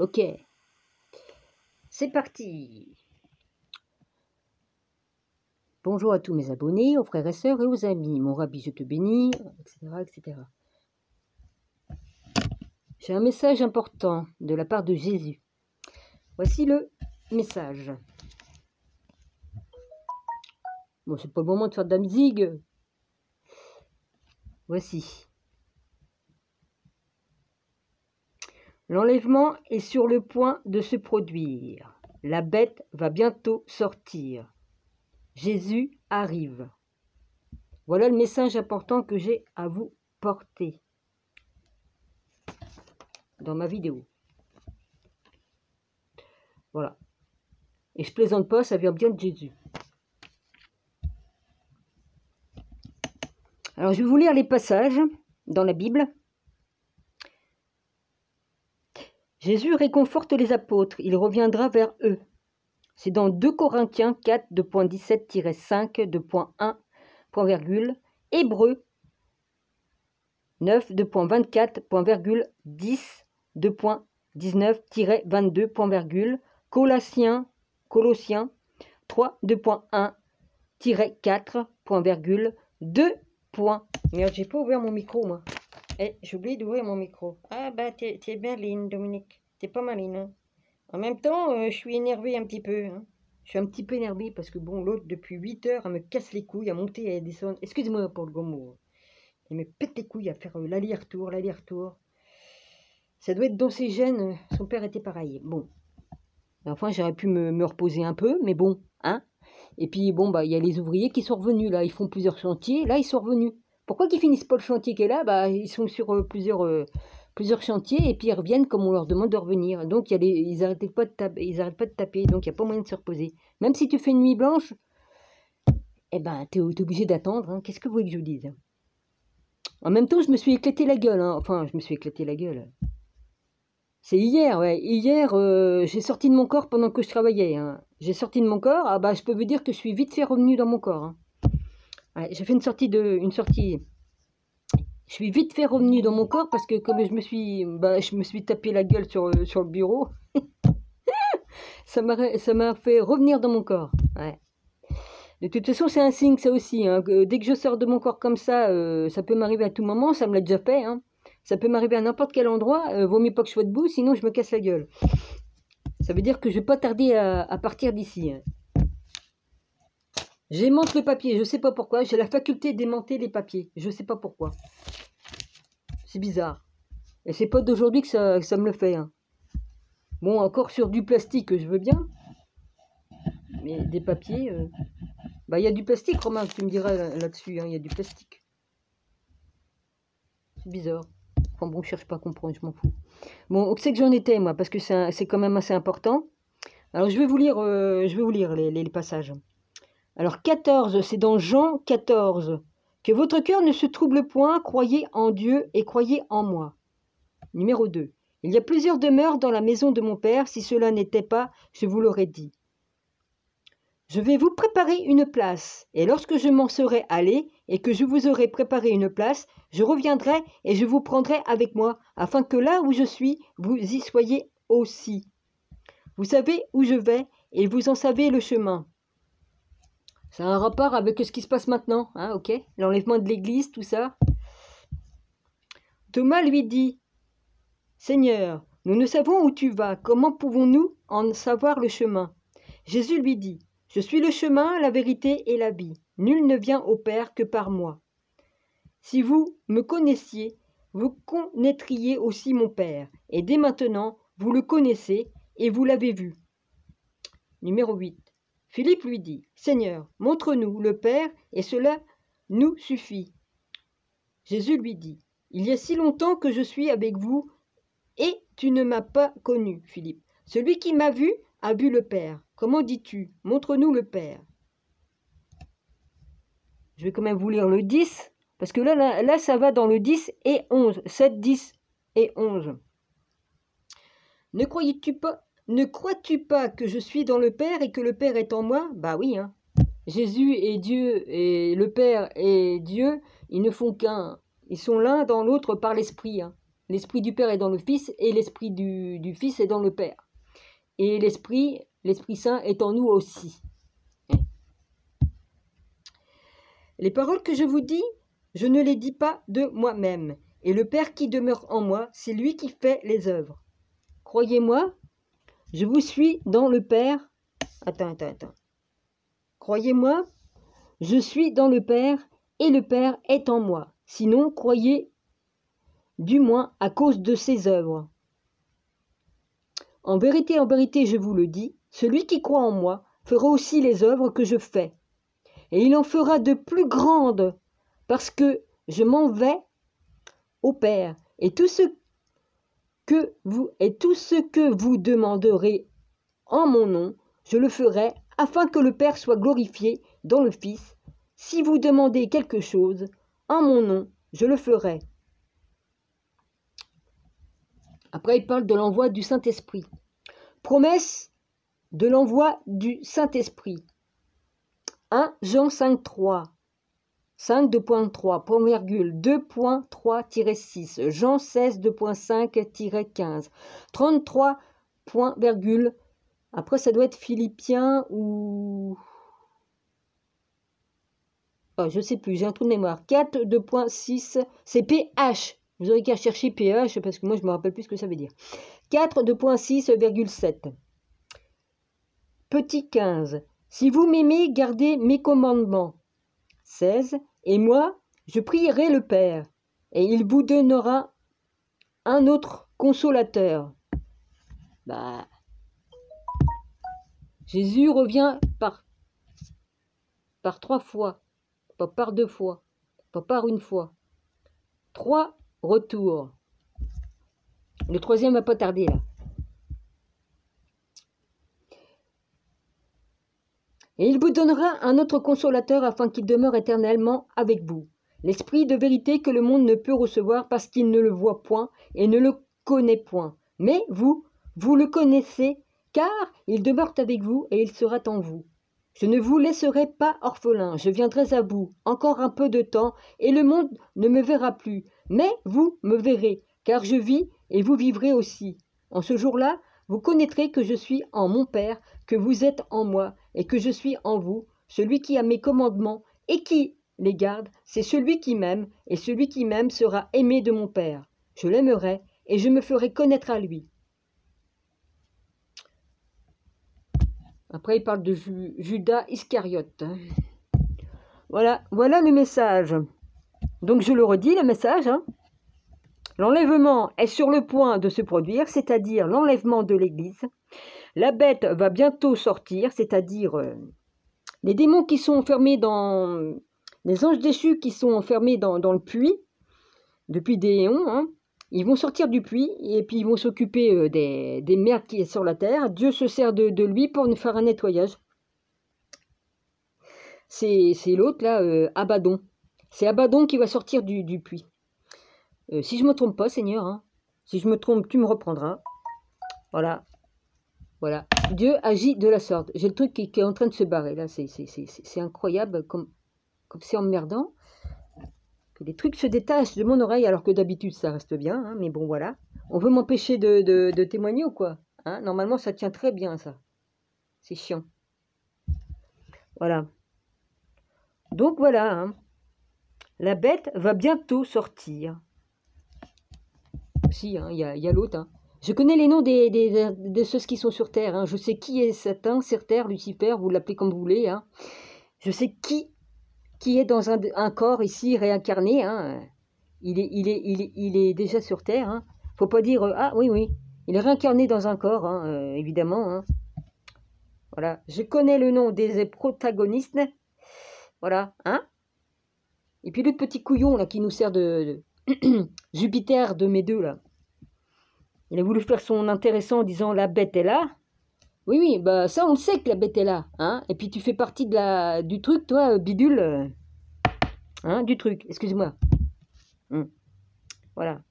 Ok, c'est parti. Bonjour à tous mes abonnés, aux frères et sœurs et aux amis. Mon rabbi, je te bénis, etc., etc. J'ai un message important de la part de Jésus. Voici le message. Bon, c'est pas le moment de faire de la musique. Voici. L'enlèvement est sur le point de se produire. La bête va bientôt sortir. Jésus arrive. Voilà le message important que j'ai à vous porter dans ma vidéo. Voilà. Et je plaisante pas, ça vient bien de Jésus. Alors, je vais vous lire les passages dans la Bible. Jésus réconforte les apôtres, il reviendra vers eux. C'est dans 2 Corinthiens 4, 2.17-5, 2.1, Hébreux 9, 2.24, 2.19-22, Colossiens 3, 2.1-4, 2. Merde, j'ai pas ouvert mon micro, moi. Eh, j'ai oublié d'ouvrir mon micro. Ah bah, t'es berline, Dominique. T'es pas maline, hein. En même temps, je suis énervée un petit peu, hein. Je suis un petit peu énervée parce que, bon, l'autre, depuis 8 heures, elle me casse les couilles à monter et à descendre. Excusez-moi pour le gros mot. Elle me pète les couilles à faire l'aller-retour, l'aller-retour. Ça doit être dans ses gènes. Son père était pareil. Bon. Enfin, j'aurais pu me reposer un peu, mais bon, hein. Et puis, bon, bah, il y a les ouvriers qui sont revenus, là. Ils font plusieurs chantiers. Là, ils sont revenus. Pourquoi qu'ils finissent pas le chantier qui est là? Bah, ils sont sur plusieurs chantiers et puis ils reviennent comme on leur demande de revenir. Donc, ils n'arrêtent pas de taper. Donc, il n'y a pas moyen de se reposer. Même si tu fais une nuit blanche, eh ben, tu es obligé d'attendre. Hein. Qu'est-ce que vous voulez que je vous dise? En même temps, je me suis éclaté la gueule. Hein. Enfin, je me suis éclaté la gueule. C'est hier, ouais. Hier, j'ai sorti de mon corps pendant que je travaillais. Hein. J'ai sorti de mon corps. Ah bah, je peux vous dire que je suis vite fait revenu dans mon corps. Hein. Ouais, j'ai fait une sortie. Je suis vite fait revenu dans mon corps parce que comme je me suis tapé la gueule sur le bureau, ça m'a fait revenir dans mon corps. Ouais. De toute façon, c'est un signe, ça aussi. Hein, que dès que je sors de mon corps comme ça peut m'arriver à tout moment. Ça me l'a déjà fait. Hein. Ça peut m'arriver à n'importe quel endroit. Vaut mieux pas que je sois debout, sinon je me casse la gueule. Ça veut dire que je vais pas tarder à partir d'ici. Hein. J'aimante le papier, je sais pas pourquoi. J'ai la faculté d'aimanter les papiers. Je sais pas pourquoi. C'est bizarre. Et c'est pas d'aujourd'hui que ça me le fait. Hein. Bon, encore sur du plastique, je veux bien. Mais des papiers... Bah, il y a du plastique, Romain, tu me diras là-dessus. Hein, il y a du plastique. C'est bizarre. Enfin bon, je cherche pas à comprendre, je m'en fous. Bon, où c'est que j'en étais, moi, parce que c'est quand même assez important. Alors, je vais vous lire les passages. Alors, 14, c'est dans Jean 14. Que votre cœur ne se trouble point, croyez en Dieu et croyez en moi. Numéro 2. Il y a plusieurs demeures dans la maison de mon Père. Si cela n'était pas, je vous l'aurais dit. Je vais vous préparer une place, et lorsque je m'en serai allé, et que je vous aurai préparé une place, je reviendrai et je vous prendrai avec moi, afin que là où je suis, vous y soyez aussi. Vous savez où je vais, et vous en savez le chemin. Ça a un rapport avec ce qui se passe maintenant, hein, ok? L'enlèvement de l'église, tout ça. Thomas lui dit, « Seigneur, nous ne savons où tu vas, comment pouvons-nous en savoir le chemin ?» Jésus lui dit, « Je suis le chemin, la vérité et la vie. Nul ne vient au Père que par moi. Si vous me connaissiez, vous connaîtriez aussi mon Père. Et dès maintenant, vous le connaissez et vous l'avez vu. » Numéro 8. Philippe lui dit, « Seigneur, montre-nous le Père et cela nous suffit. » Jésus lui dit, « Il y a si longtemps que je suis avec vous et tu ne m'as pas connu, Philippe. Celui qui m'a vu a vu le Père. Comment dis-tu? Montre-nous le Père. » Je vais quand même vous lire le 10, parce que là ça va dans le 10 et 11. 7, 10 et 11. Ne crois-tu pas que je suis dans le Père et que le Père est en moi? Bah oui, hein. Jésus est Dieu et le Père est Dieu, ils ne font qu'un. Ils sont l'un dans l'autre par l'Esprit. Hein. l'esprit du Père est dans le Fils et l'esprit du Fils est dans le Père. Et l'Esprit Saint est en nous aussi. Les paroles que je vous dis, je ne les dis pas de moi-même. Et le Père qui demeure en moi, c'est lui qui fait les œuvres. Croyez-moi, je vous suis dans le Père. Attends. Croyez-moi, je suis dans le Père et le Père est en moi. Sinon, croyez du moins à cause de ses œuvres. En vérité, je vous le dis, celui qui croit en moi fera aussi les œuvres que je fais. Et il en fera de plus grandes, parce que je m'en vais au Père. Et tout ce que vous demanderez en mon nom, je le ferai, afin que le Père soit glorifié dans le Fils. Si vous demandez quelque chose en mon nom, je le ferai. Après, il parle de l'envoi du Saint-Esprit. Promesse de l'envoi du Saint-Esprit. 1 Jean 5.3. 5.2.3, 2.3-6, Jean 16, 2.5-15, 33, après ça doit être Philippiens ou... Oh, je sais plus, j'ai un trou de mémoire, 4, 2.6, c'est PH, vous aurez qu'à chercher PH parce que moi je me rappelle plus ce que ça veut dire. 4, 2.6,7. Petit 15, si vous m'aimez, gardez mes commandements. 16, et moi, je prierai le Père, et il vous donnera un autre consolateur. Jésus revient par 3 fois, pas par 2 fois, pas par une fois. 3 retours. Le 3e va pas tarder là. Et il vous donnera un autre consolateur afin qu'il demeure éternellement avec vous. L'esprit de vérité que le monde ne peut recevoir parce qu'il ne le voit point et ne le connaît point. Mais vous le connaissez, car il demeure avec vous et il sera en vous. Je ne vous laisserai pas orphelin, je viendrai à vous encore un peu de temps, et le monde ne me verra plus. Mais vous me verrez, car je vis et vous vivrez aussi. En ce jour-là, vous connaîtrez que je suis en mon Père, que vous êtes en moi, et que je suis en vous. Celui qui a mes commandements et qui les garde, c'est celui qui m'aime, et celui qui m'aime sera aimé de mon Père. Je l'aimerai, et je me ferai connaître à lui. Après, il parle de Judas Iscariote. Voilà le message. Donc, je le redis, le message. L'enlèvement est sur le point de se produire, c'est-à-dire l'enlèvement de l'Église. La bête va bientôt sortir, c'est-à-dire les démons qui sont enfermés dans... Les anges déchus qui sont enfermés dans le puits, depuis des éons, ils vont sortir du puits et puis ils vont s'occuper des merdes qui sont sur la terre. Dieu se sert de lui pour nous faire un nettoyage. C'est l'autre là, Abaddon. C'est Abaddon qui va sortir du puits. Si je ne me trompe pas, Seigneur, si je me trompe, tu me reprendras. Voilà. Dieu agit de la sorte. J'ai le truc qui est en train de se barrer là. C'est incroyable comme c'est emmerdant. Que les trucs se détachent de mon oreille alors que d'habitude ça reste bien. Mais bon, voilà. On veut m'empêcher de témoigner ou quoi? Normalement, ça tient très bien, ça. C'est chiant. Voilà. Donc, voilà. La bête va bientôt sortir. Si, il y a l'autre. Je connais les noms de ceux qui sont sur Terre. Je sais qui est Satan, sur Terre, Lucifer, vous l'appelez comme vous voulez. Je sais qui est dans un corps ici réincarné. Il est déjà sur Terre. Faut pas dire ah oui, il est réincarné dans un corps, évidemment. Voilà, je connais le nom des protagonistes. Voilà, Et puis le petit couillon là qui nous sert de Jupiter de mes deux là. Il a voulu faire son intéressant en disant la bête est là. Oui, bah ça on le sait que la bête est là, Et puis tu fais partie du truc, toi, bidule, du truc. Excuse-moi. Voilà.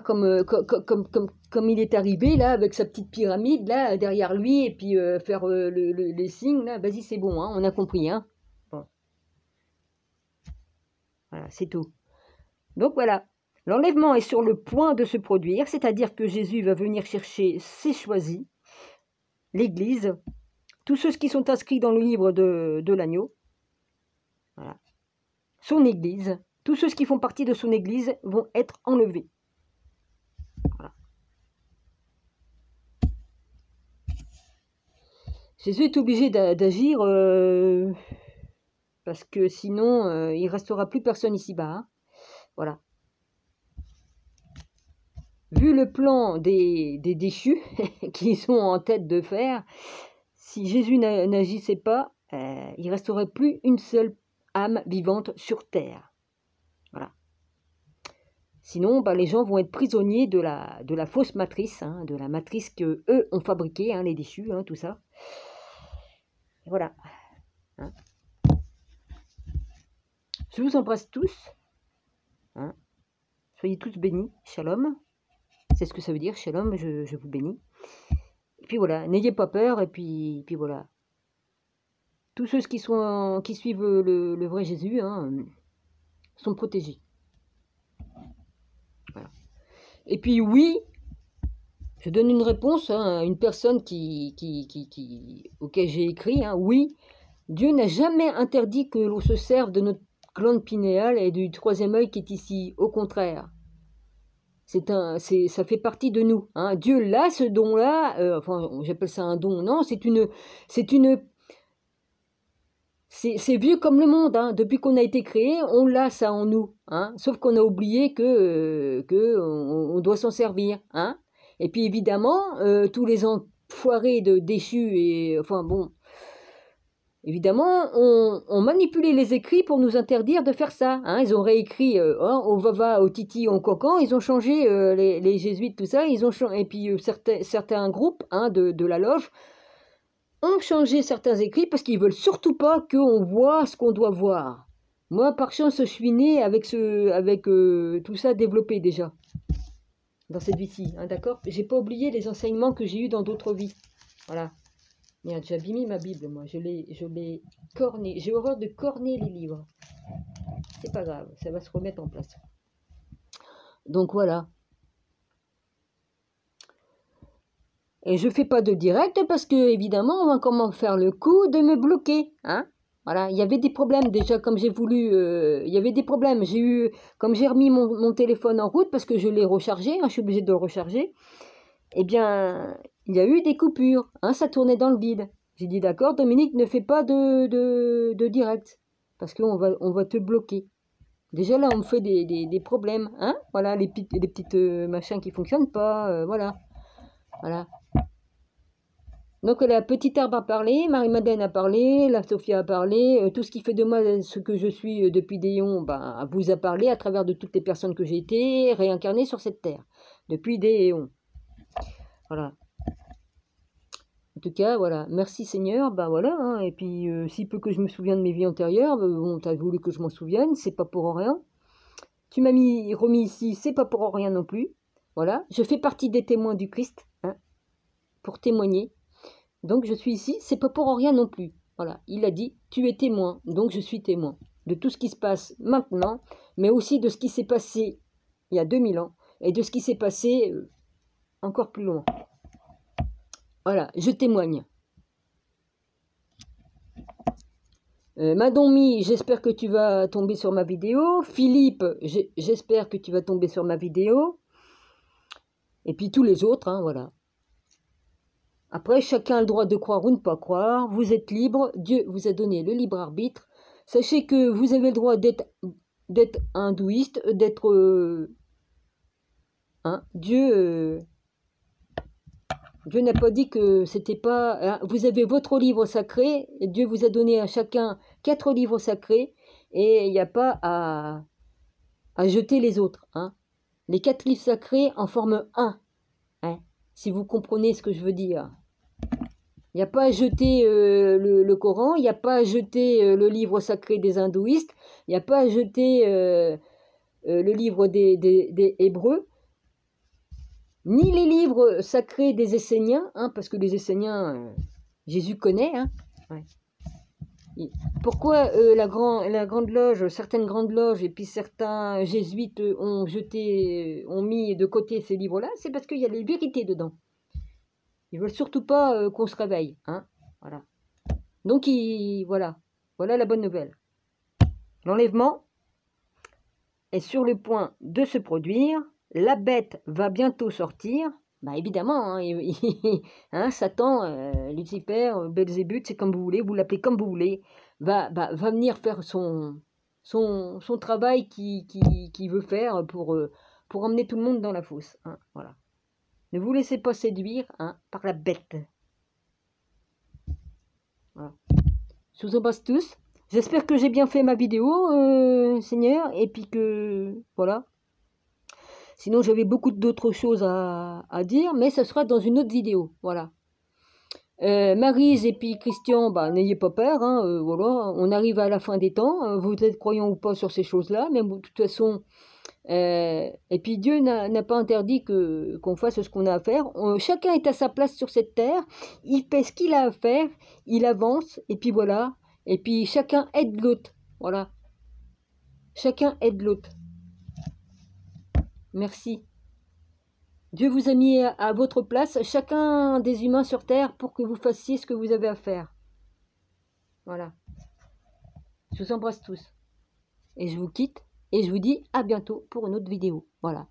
Comme il est arrivé là avec sa petite pyramide là derrière lui et puis faire les signes là. Vas-y, c'est bon, on a compris, Bon. Voilà, c'est tout. Donc voilà, l'enlèvement est sur le point de se produire, c'est-à-dire que Jésus va venir chercher ses choisis, l'Église, tous ceux qui sont inscrits dans le livre de l'agneau, voilà. Son Église, tous ceux qui font partie de son Église vont être enlevés. Voilà. Jésus est obligé d'agir parce que sinon il ne restera plus personne ici-bas. Hein. Voilà. Vu le plan des déchus qui sont en tête de faire, si Jésus n'agissait pas, il ne resterait plus une seule âme vivante sur terre. Voilà. Sinon, les gens vont être prisonniers de la fausse matrice, hein, de la matrice qu'eux ont fabriquée, hein, les déchus, hein, tout ça. Et voilà. Hein. Je vous embrasse tous. Hein. Soyez tous bénis. Shalom. C'est ce que ça veut dire, shalom, je vous bénis. Et puis voilà, n'ayez pas peur, et puis voilà. Tous ceux qui suivent le vrai Jésus hein, sont protégés. Voilà. Et puis oui, je donne une réponse hein, à une personne auquel j'ai écrit. Hein, oui, Dieu n'a jamais interdit que l'on se serve de notre glande pinéale et du troisième œil qui est ici. Au contraire. Ça fait partie de nous. Hein. Dieu l'a ce don-là, enfin j'appelle ça un don, non, c'est vieux comme le monde. Hein. Depuis qu'on a été créé, on l'a ça en nous. Hein. Sauf qu'on a oublié que on doit s'en servir. Hein. Et puis évidemment, tous les enfoirés de déchus et enfin bon. Évidemment, on manipulait les écrits pour nous interdire de faire ça. Hein. Ils ont réécrit au Vava, au Titi, au Cocan, ils ont changé les jésuites, tout ça. Ils ont et puis certains groupes hein, de la loge ont changé certains écrits parce qu'ils veulent surtout pas qu'on voit ce qu'on doit voir. Moi, par chance, je suis née avec tout ça développé déjà dans cette vie-ci. Hein, d'accord ? J'ai pas oublié les enseignements que j'ai eus dans d'autres vies. Voilà. Merde, j'ai abîmé ma Bible, moi. Je l'ai corné. J'ai horreur de corner les livres. C'est pas grave, ça va se remettre en place. Donc voilà. Et je fais pas de direct parce que, évidemment, on va comment faire le coup de me bloquer. Hein? Voilà, il y avait des problèmes déjà, comme j'ai voulu. Il y avait des problèmes. Comme j'ai remis mon téléphone en route parce que je l'ai rechargé, hein, je suis obligée de le recharger. Eh bien, il y a eu des coupures, hein, ça tournait dans le vide. J'ai dit d'accord, Dominique, ne fais pas de direct, parce qu'on va te bloquer. Déjà là, on me fait des problèmes, hein, voilà, les petites machins qui fonctionnent pas, voilà. Voilà. Donc la petite herbe a parlé, Marie-Madeleine a parlé, la Sophia a parlé, tout ce qui fait de moi ce que je suis depuis des éons, vous a parlé à travers de toutes les personnes que j'ai été réincarnées sur cette terre, depuis des éons. Voilà. En tout cas, voilà. Merci Seigneur. Voilà. Hein. Et puis, si peu que je me souviens de mes vies antérieures, bon, tu as voulu que je m'en souvienne, c'est pas pour rien. Tu m'as remis ici, c'est pas pour rien non plus. Voilà. Je fais partie des témoins du Christ, hein, pour témoigner. Donc, je suis ici, c'est pas pour rien non plus. Voilà. Il a dit, tu es témoin. Donc, je suis témoin de tout ce qui se passe maintenant, mais aussi de ce qui s'est passé il y a 2000 ans et de ce qui s'est passé encore plus loin. Voilà, je témoigne. Madommi, j'espère que tu vas tomber sur ma vidéo. Philippe, j'espère que tu vas tomber sur ma vidéo. Et puis tous les autres, hein, voilà. Après, chacun a le droit de croire ou ne pas croire. Vous êtes libre. Dieu vous a donné le libre arbitre. Sachez que vous avez le droit d'être hindouiste, d'être... hein, Dieu n'a pas dit que c'était pas... Hein, vous avez votre livre sacré, et Dieu vous a donné à chacun 4 livres sacrés, et il n'y a pas à jeter les autres. Hein. Les 4 livres sacrés en forment un, hein, si vous comprenez ce que je veux dire. Il n'y a pas à jeter le Coran, il n'y a pas à jeter le livre sacré des hindouistes, il n'y a pas à jeter le livre des Hébreux, ni les livres sacrés des Esséniens, hein, parce que les Esséniens, Jésus connaît. Hein, ouais. Pourquoi la grande loge, certaines grandes loges et puis certains jésuites ont mis de côté ces livres-là? C'est parce qu'il y a les vérités dedans. Ils veulent surtout pas qu'on se réveille, hein, voilà. Donc voilà la bonne nouvelle. L'enlèvement est sur le point de se produire. La bête va bientôt sortir. Bah évidemment, hein, hein, Satan, Lucifer, Belzébuth, c'est comme vous voulez, vous l'appelez comme vous voulez, va venir faire son travail qu'il veut faire pour emmener tout le monde dans la fosse. Hein, voilà. Ne vous laissez pas séduire, hein, par la bête. Voilà. Je vous embrasse tous. J'espère que j'ai bien fait ma vidéo, Seigneur, et puis que, voilà. Sinon, j'avais beaucoup d'autres choses à dire, mais ce sera dans une autre vidéo, voilà. Maryse et puis Christian, bah, n'ayez pas peur, hein, voilà, on arrive à la fin des temps, vous êtes croyants ou pas sur ces choses-là, mais de toute façon, et puis Dieu n'a pas interdit qu'on fasse ce qu'on a à faire. Chacun est à sa place sur cette terre, il fait ce qu'il a à faire, il avance, et puis voilà. Et puis chacun aide l'autre, voilà. Chacun aide l'autre. Merci. Dieu vous a mis à votre place, chacun des humains sur terre, pour que vous fassiez ce que vous avez à faire. Voilà. Je vous embrasse tous. Et je vous quitte, et je vous dis à bientôt pour une autre vidéo. Voilà.